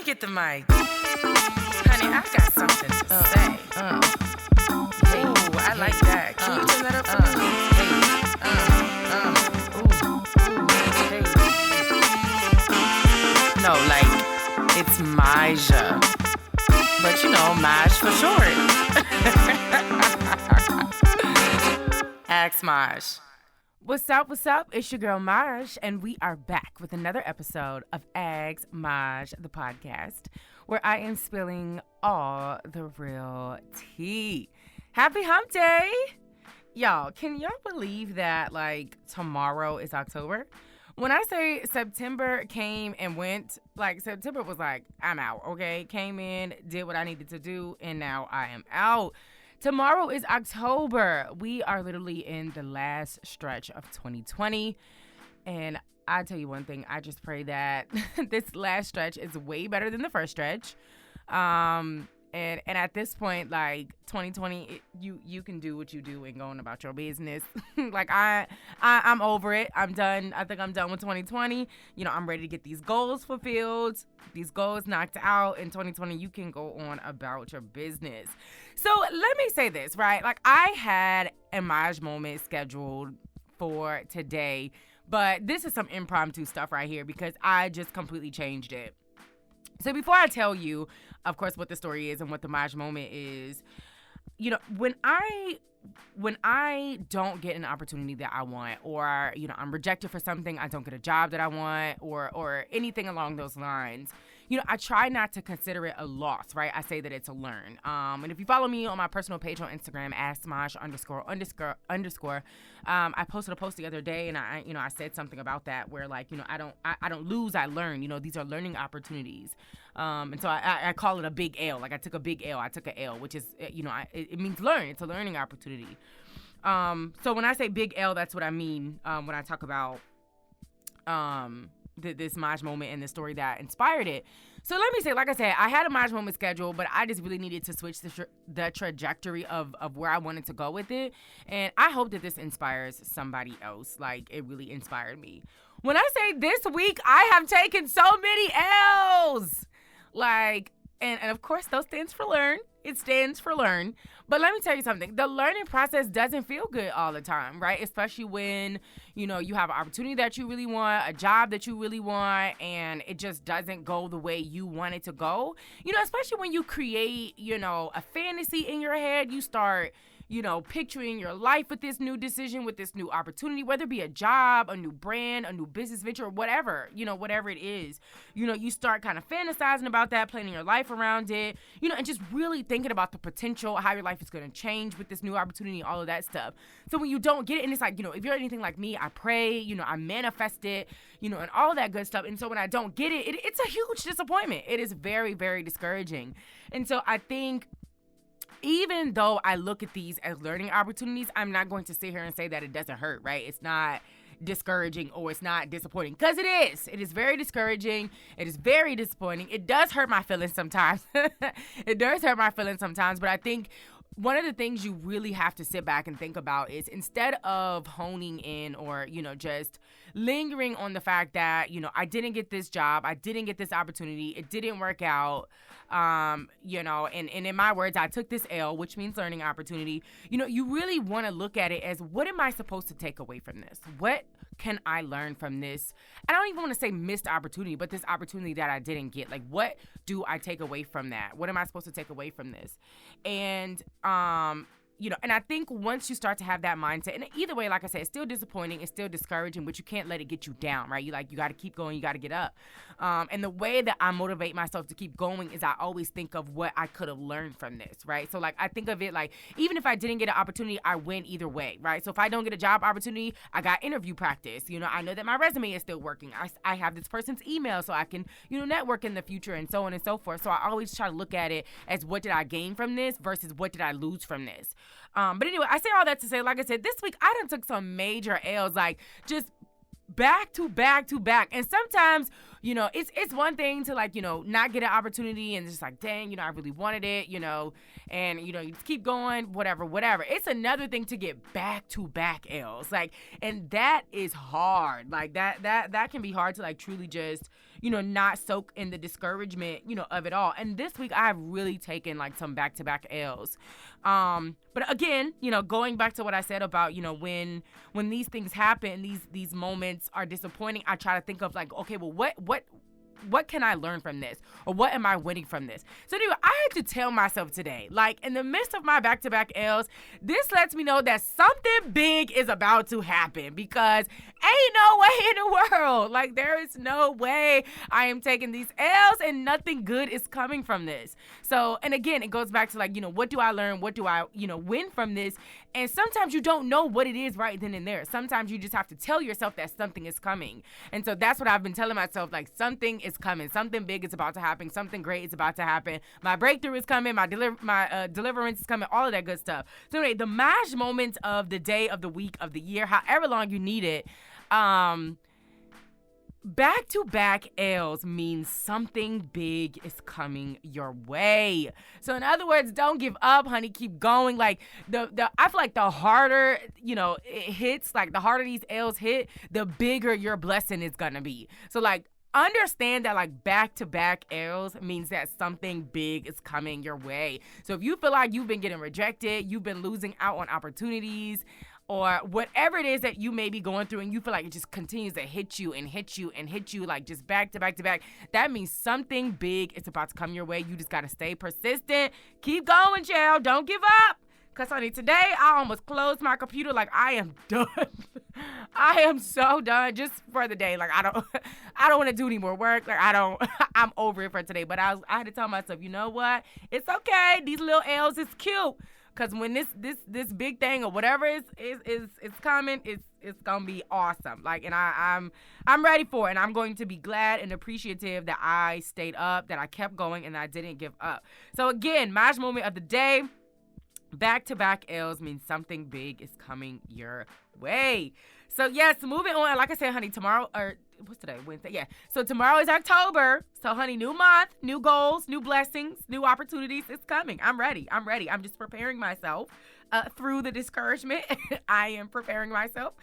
me get the mic. Honey, I got something to say. Ooh, I like that. Can you turn that up for me? No, like, it's Maja. But you know, Maj for short. Ask Maj. What's up? What's up? It's your girl Maj, and we are back with another episode of Ask Maj, the podcast, where I am spilling all the real tea. Happy Hump Day! Y'all, can y'all believe that, like, tomorrow is October? When I say September came and went, like, September was like, I'm out, okay? Came in, did what I needed to do, and now I am out. Tomorrow is October. We are literally in the last stretch of 2020. And I tell you one thing, I just pray that this last stretch is way better than the first stretch. And at this point, like 2020, you can do what you do and going about your business. Like I'm over it. I'm done. I think I'm done with 2020. You know, I'm ready to get these goals fulfilled, these goals knocked out. In 2020, you can go on about your business. So let me say this, right? Like I had a Maj moment scheduled for today, but this is some impromptu stuff right here because I just completely changed it. So before I tell you, of course, what the story is and what the Maj moment is, you know, when I don't get an opportunity that I want, or, you know, I'm rejected for something, I don't get a job that I want, or anything along those lines, you know, I try not to consider it a loss, right? I say that it's a learn. And if you follow me on my personal page on Instagram, @Smash___, I posted a post the other day, and I said something about that where, like, you know, I don't lose, I learn. You know, these are learning opportunities. And so I call it a big L. Like I took a big L. I took a L, which is, you know, it means learn. It's a learning opportunity. So when I say big L, that's what I mean when I talk about this Maj moment and the story that inspired it. So let me say, like I said, I had a Maj moment scheduled, but I just really needed to switch the trajectory of where I wanted to go with it. And I hope that this inspires somebody else. Like, it really inspired me. When I say this week, I have taken so many L's. Like, and of course, those stands for learn. It stands for learn. But let me tell you something. The learning process doesn't feel good all the time, right? Especially when, you know, you have an opportunity that you really want, a job that you really want, and it just doesn't go the way you want it to go. You know, especially when you create, you know, a fantasy in your head, you start, you know, picturing your life with this new decision, with this new opportunity, whether it be a job, a new brand, a new business venture, or whatever, you know, whatever it is. You know, you start kind of fantasizing about that, planning your life around it, you know, and just really thinking about the potential, how your life is going to change with this new opportunity, all of that stuff. So when you don't get it, and it's like, you know, if you're anything like me, I pray, you know, I manifest it, you know, and all that good stuff. And so when I don't get it, it's a huge disappointment. It is very, very discouraging. And so I think, even though I look at these as learning opportunities, I'm not going to sit here and say that it doesn't hurt, right? It's not discouraging or it's not disappointing, because it is. It is very discouraging. It is very disappointing. It does hurt my feelings sometimes. It does hurt my feelings sometimes, but I think one of the things you really have to sit back and think about is, instead of honing in or, you know, just lingering on the fact that, you know, I didn't get this job, I didn't get this opportunity, it didn't work out, you know, and in my words, I took this L, which means learning opportunity. You know, you really want to look at it as, what am I supposed to take away from this? What can I learn from this? I don't even want to say missed opportunity, but this opportunity that I didn't get. Like, what do I take away from that? What am I supposed to take away from this? And, you know, and I think once you start to have that mindset, and either way, like I said, it's still disappointing, it's still discouraging, but you can't let it get you down, right? You got to keep going, you got to get up. And the way that I motivate myself to keep going is I always think of what I could have learned from this, right? So, like, I think of it like, even if I didn't get an opportunity, I win either way, right? So if I don't get a job opportunity, I got interview practice. You know, I know that my resume is still working. I have this person's email so I can, you know, network in the future, and so on and so forth. So I always try to look at it as, what did I gain from this versus what did I lose from this? But anyway, I say all that to say, like I said, this week I done took some major L's, like just back to back to back. And sometimes, you know, it's one thing to, like, you know, not get an opportunity and just like, dang, you know, I really wanted it, you know, and, you know, you just keep going, whatever. It's another thing to get back to back L's, like, and that is hard. Like that can be hard to, like, truly just, not soak in the discouragement, of it all. And this week I've really taken like some back-to-back L's. But again, going back to what I said about, when these things happen, these moments are disappointing, I try to think of like, okay, well, what can I learn from this? Or what am I winning from this? So anyway, I had to tell myself today, like in the midst of my back-to-back L's, this lets me know that something big is about to happen, because ain't no way in the world, like there is no way I am taking these L's and nothing good is coming from this. So, and again, it goes back to like, what do I learn? What do I, win from this? And sometimes you don't know what it is right then and there. Sometimes you just have to tell yourself that something is coming. And so that's what I've been telling myself, like something is coming. Something big is about to happen. Something great is about to happen. My breakthrough is coming. My deliverance is coming. All of that good stuff. So anyway, the MASH moment of the day, of the week, of the year, however long you need it, back-to-back L's means something big is coming your way. So in other words, don't give up, honey. Keep going. Like I feel like the harder, it hits, like the harder these L's hit, the bigger your blessing is gonna be. So like, understand that like back-to-back L's means that something big is coming your way. So if you feel like you've been getting rejected, you've been losing out on opportunities, or whatever it is that you may be going through, and you feel like it just continues to hit you and hit you and hit you, like just back to back to back, that means something big is about to come your way. You just got to stay persistent. Keep going, child. Don't give up. Because, honey, today I almost closed my computer. Like, I am done. I am so done just for the day. Like, I don't want to do any more work. Like, I'm over it for today. But I had to tell myself, you know what? It's okay. These little L's is cute. Because when this big thing or whatever is coming, it's gonna be awesome. Like, and I'm ready for it, and I'm going to be glad and appreciative that I stayed up, that I kept going, and that I didn't give up. So again, MASH moment of the day. Back-to-back L's means something big is coming your way. So yes, moving on. Like I said, honey, tomorrow, or what's today? Wednesday. Yeah. So tomorrow is October. So honey, new month, new goals, new blessings, new opportunities. It's coming. I'm ready. I'm just preparing myself through the discouragement. I am preparing myself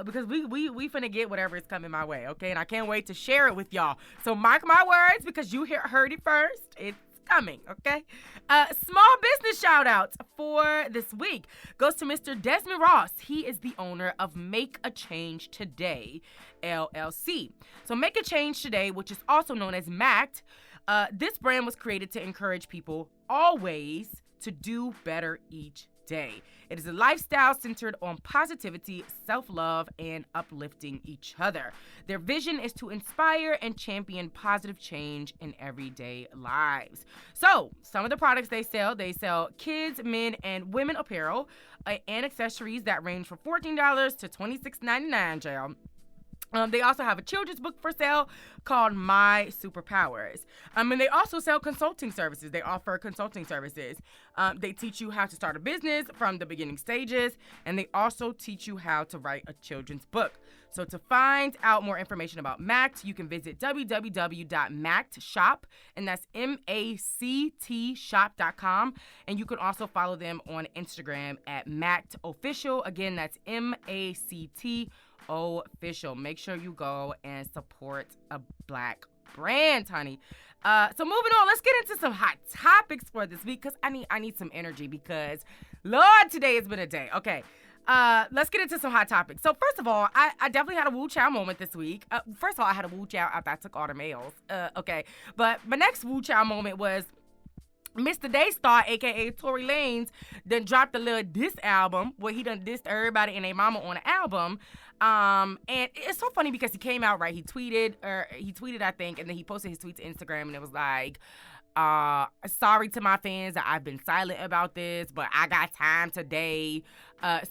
because we finna get whatever is coming my way. Okay, and I can't wait to share it with y'all. So mark my words, because you heard it first. It's coming, okay? Small business shout outs for this week goes to Mr. Desmond Ross. He is the owner of Make a Change Today, LLC. So Make a Change Today, which is also known as MACT, this brand was created to encourage people always to do better each day. It is a lifestyle centered on positivity, self-love, and uplifting each other. Their vision is to inspire and champion positive change in everyday lives. So, some of the products they sell kids, men, and women apparel and accessories that range from $14 to $26.99, jail. They also have a children's book for sale called My Superpowers. And they also sell consulting services. They offer consulting services. They teach you how to start a business from the beginning stages, and they also teach you how to write a children's book. So to find out more information about MACT, you can visit www.mactshop, and that's MACTshop.com. And you can also follow them on Instagram at MACTofficial. Again, that's MACT official. Make sure you go and support a Black brand, honey. So moving on, let's get into some hot topics for this week, because I need some energy, because Lord, today has been a day. Okay. Let's get into some hot topics. So first of all, I definitely had a woo chow moment this week. First of all, I had a woo chow after I took all the mails. Okay. But my next woo chow moment was Mr. Daystar, a.k.a. Tory Lanez, done dropped a little diss album where he done dissed everybody and their mama on the album. And it's so funny because he came out, right? He tweeted, I think, and then he posted his tweet to Instagram, and it was like, sorry to my fans that I've been silent about this, but I got time today,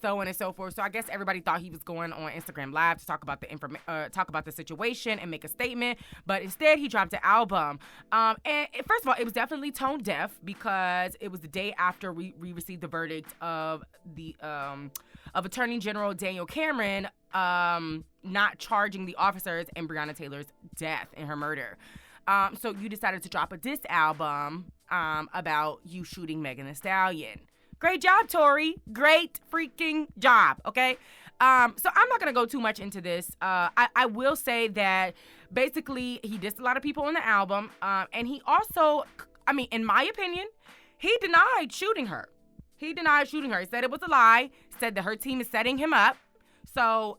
so on and so forth. So I guess everybody thought he was going on Instagram Live to talk about the situation and make a statement, but instead he dropped the album. And first of all, it was definitely tone deaf, because it was the day after we received the verdict of the of Attorney General Daniel Cameron not charging the officers in Breonna Taylor's death and her murder. So you decided to drop a diss album about you shooting Megan Thee Stallion. Great job, Tory. Great freaking job, okay? So I'm not gonna go too much into this. I will say that basically he dissed a lot of people on the album, and he also, I mean, in my opinion, he denied shooting her. He denied shooting her. He said it was a lie. Said that her team is setting him up. So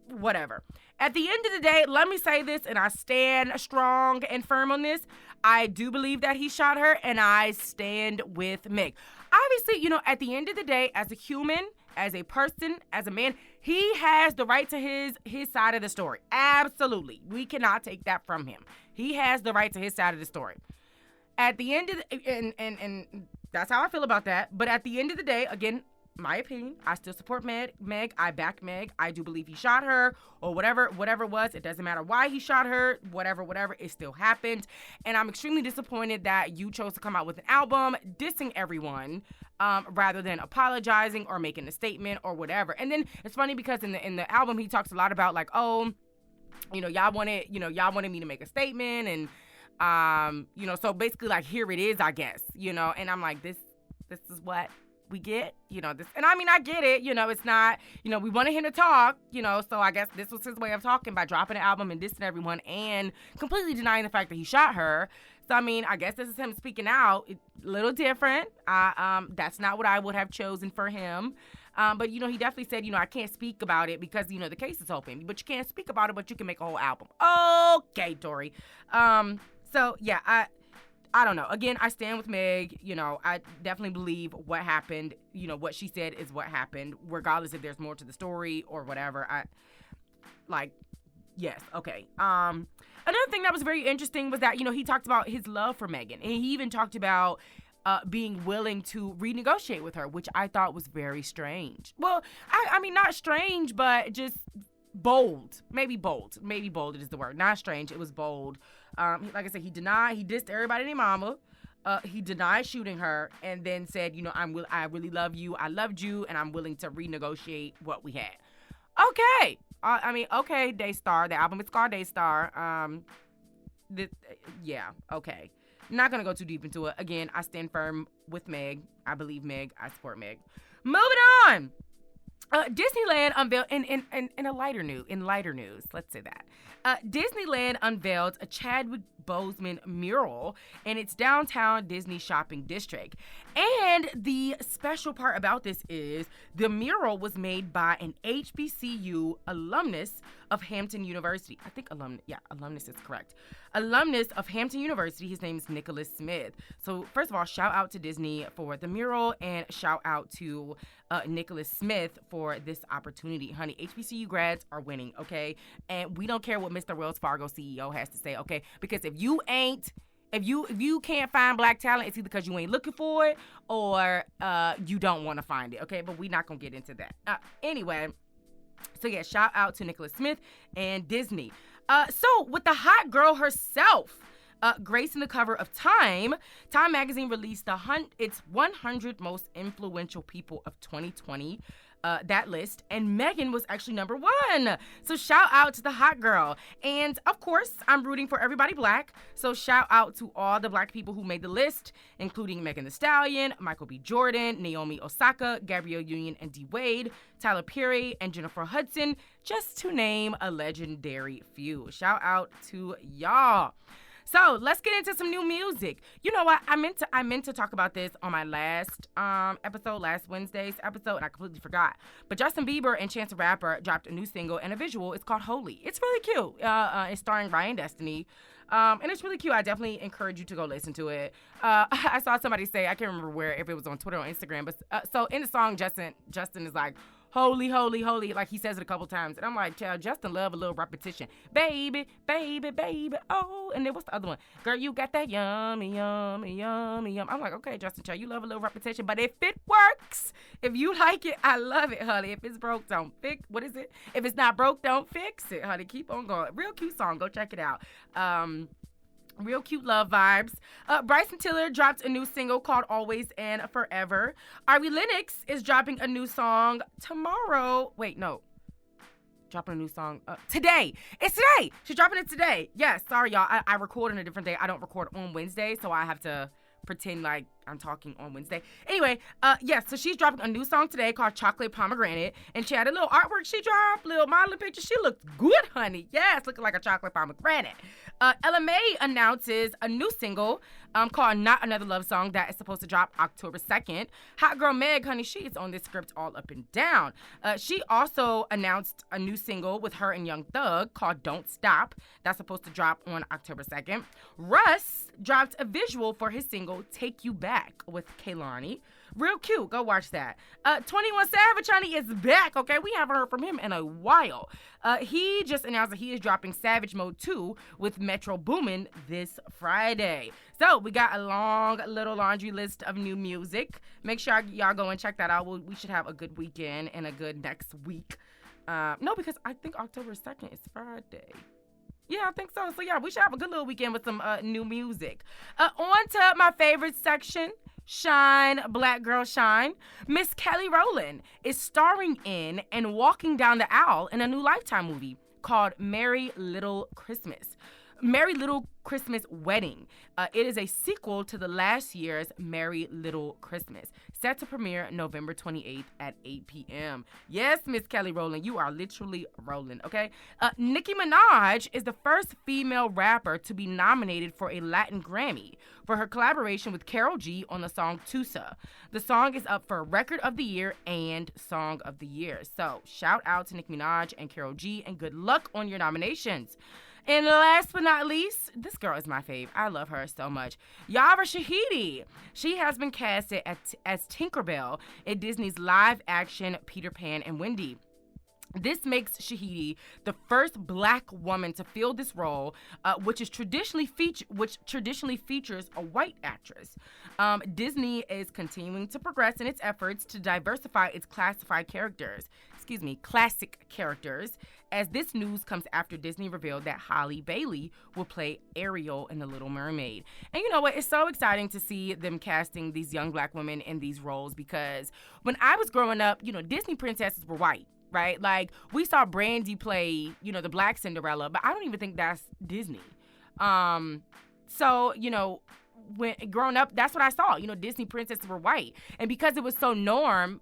whatever. At the end of the day, let me say this, and I stand strong and firm on this. I do believe that he shot her, and I stand with Meg. Obviously, at the end of the day, as a human, as a person, as a man, he has the right to his side of the story. Absolutely. We cannot take that from him. He has the right to his side of the story. At the end of the, and that's how I feel about that. But at the end of the day, again, my opinion, I still support Meg. I back Meg. I do believe he shot her or whatever it was. It doesn't matter why he shot her, whatever, it still happened. And I'm extremely disappointed that you chose to come out with an album dissing everyone rather than apologizing or making a statement or whatever. And then it's funny because in the album, he talks a lot about like, oh, y'all wanted me to make a statement and, so basically like, here it is, I guess, and I'm like, this is what we get, this, and I mean, I get it, it's not, we wanted him to talk, so I guess this was his way of talking by dropping an album and dissing everyone and completely denying the fact that he shot her. So, I mean, I guess this is him speaking out, a little different. That's not what I would have chosen for him. But, he definitely said, I can't speak about it because, the case is open, but you can't speak about it, but you can make a whole album. Okay, Tory. So, yeah, I don't know. Again, I stand with Meg. I definitely believe what happened. What she said is what happened, regardless if there's more to the story or whatever. Yes, okay. Another thing that was very interesting was that, he talked about his love for Megan. And he even talked about being willing to renegotiate with her, which I thought was very strange. Well, I mean, not strange, but just bold. Maybe bold. Maybe bold is the word. Not strange. It was bold. Like I said, he dissed everybody named Mama. He denied shooting her and then said, I really love you. I loved you, and I'm willing to renegotiate what we had. Okay. Okay, Daystar. The album is called Daystar. Yeah, okay. Not going to go too deep into it. Again, I stand firm with Meg. I believe Meg. I support Meg. Moving on. Disneyland unveiled in lighter news, let's say that. Disneyland unveiled a Chadwick Boseman mural in its downtown Disney shopping district. And the special part about this is the mural was made by an HBCU alumnus of Hampton University. I think alumnus is correct. Alumnus of Hampton University. His name is Nicholas Smith. So first of all, shout out to Disney for the mural and shout out to Nicholas Smith for this opportunity. Honey, HBCU grads are winning, okay? And we don't care what Mr. Wells Fargo CEO has to say, okay? Because if you can't find black talent, it's either because you ain't looking for it or you don't want to find it, okay? But we're not going to get into that. Anyway, so yeah, shout out to Nicholas Smith and Disney. So with the hot girl herself, gracing the cover of Time magazine released its 100 most influential people of 2020. That list, and Megan was actually number 1. So shout out to the hot girl. And of course, I'm rooting for everybody black. So shout out to all the black people who made the list, including Megan Thee Stallion, Michael B. Jordan, Naomi Osaka, Gabrielle Union and D. Wade, Tyler Perry, and Jennifer Hudson, just to name a legendary few. Shout out to y'all. So let's get into some new music. You know what? I meant to talk about this on my last Wednesday's episode, and I completely forgot. But Justin Bieber and Chance the Rapper dropped a new single and a visual. It's called Holy. It's really cute. It's starring Ryan Destiny. And it's really cute. I definitely encourage you to go listen to it. I saw somebody say, I can't remember where, if it was on Twitter or Instagram, but so in the song, Justin is like, holy, holy, holy, like he says it a couple times. And I'm like, child, Justin love a little repetition. Baby, baby, baby, oh. And then what's the other one? Girl, you got that yummy, yummy, yummy, yum. I'm like, okay, Justin, child, you love a little repetition. But if it works, if you like it, I love it, honey. If it's broke, don't fix. What is it? If it's not broke, don't fix it, honey. Keep on going. Real cute song. Go check it out. Real cute love vibes. Bryson Tiller dropped a new single called Always and Forever. Ari Lennox is dropping a new song tomorrow. Wait, no. Dropping a new song today. It's today. She's dropping it today. Yes, sorry, y'all. I record on a different day. I don't record on Wednesday, so I have to pretend like I'm talking on Wednesday. Anyway, so she's dropping a new song today called Chocolate Pomegranate. And she had a little artwork she dropped, little modeling picture. She looked good, honey. Yes, looking like a chocolate pomegranate. LMA announces a new single called Not Another Love Song that is supposed to drop October 2nd. Hot girl Meg, honey, she is on this script all up and down. She also announced a new single with her and Young Thug called Don't Stop. That's supposed to drop on October 2nd. Russ dropped a visual for his single Take You Back with Kehlani. Real cute. Go watch that. 21 Savage, honey, is back, okay? We haven't heard from him in a while. He just announced that he is dropping Savage Mode 2 with Metro Boomin this Friday. So we got a long little laundry list of new music. Make sure y'all go and check that out. We should have a good weekend and a good next week. No, because I think October 2nd is Friday. Yeah, I think so. So, yeah, we should have a good little weekend with some new music. On to my favorite section, Shine, Black Girl Shine. Miss Kelly Rowland is starring in and walking down the aisle in a new Lifetime movie called Merry Little Christmas. Merry Little Christmas Wedding. It is a sequel to the last year's Merry Little Christmas, set to premiere November 28th at 8 p.m. Yes, Miss Kelly Rowland, you are literally rolling, okay? Nicki Minaj is the first female rapper to be nominated for a Latin Grammy for her collaboration with Karol G on the song Tusa. The song is up for Record of the Year and Song of the Year. So, shout out to Nicki Minaj and Karol G, and good luck on your nominations. And last but not least, this girl is my fave. I love her so much. Yara Shahidi. She has been casted as Tinkerbell in Disney's live-action Peter Pan and Wendy. This makes Shahidi the first black woman to fill this role, which traditionally features a white actress. Disney is continuing to progress in its efforts to diversify its classic characters, as this news comes after Disney revealed that Halle Bailey will play Ariel in The Little Mermaid. And you know what? It's so exciting to see them casting these young black women in these roles, because when I was growing up, Disney princesses were white. Right? Like, we saw Brandy play, the Black Cinderella, but I don't even think that's Disney. So, when growing up, that's what I saw. Disney princesses were white. And because it was so normal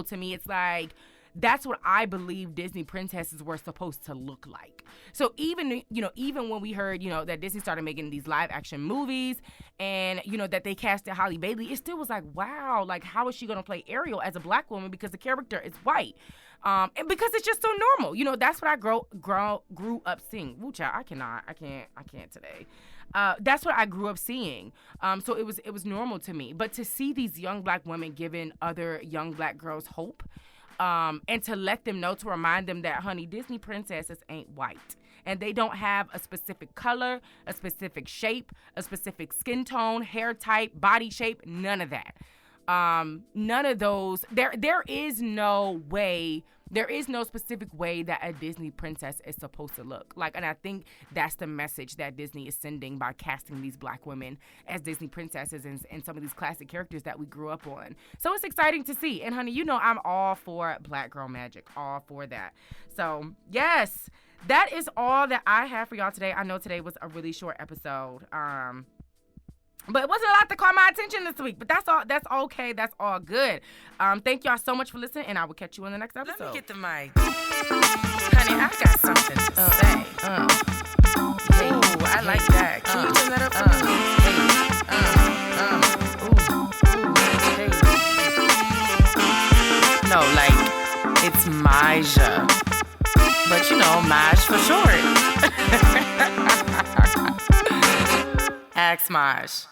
to me, it's like, that's what I believe Disney princesses were supposed to look like. So even when we heard, that Disney started making these live action movies and, that they casted Halle Bailey, it still was like, wow, like, how is she going to play Ariel as a black woman because the character is white? And because it's just so normal. That's what I grew up seeing. Woo, child, I can't today. That's what I grew up seeing. So it was normal to me. But to see these young black women giving other young black girls hope, and to let them know, to remind them that, honey, Disney princesses ain't white. And they don't have a specific color, a specific shape, a specific skin tone, hair type, body shape, none of that. None of those. There is no specific way that a Disney princess is supposed to look. And I think that's the message that Disney is sending by casting these black women as Disney princesses and some of these classic characters that we grew up on. So it's exciting to see. And honey, I'm all for Black Girl Magic, all for that. So yes, that is all that I have for y'all today. I know today was a really short episode. But it wasn't a lot to call my attention this week. But that's all. That's okay. That's all good. Thank y'all so much for listening, and I will catch you in the next episode. Let me get the mic. Honey, I got something to say. Ooh, I like that. Can you turn that up for me? No, like, it's Maja. But Maj for short. Ask Maj.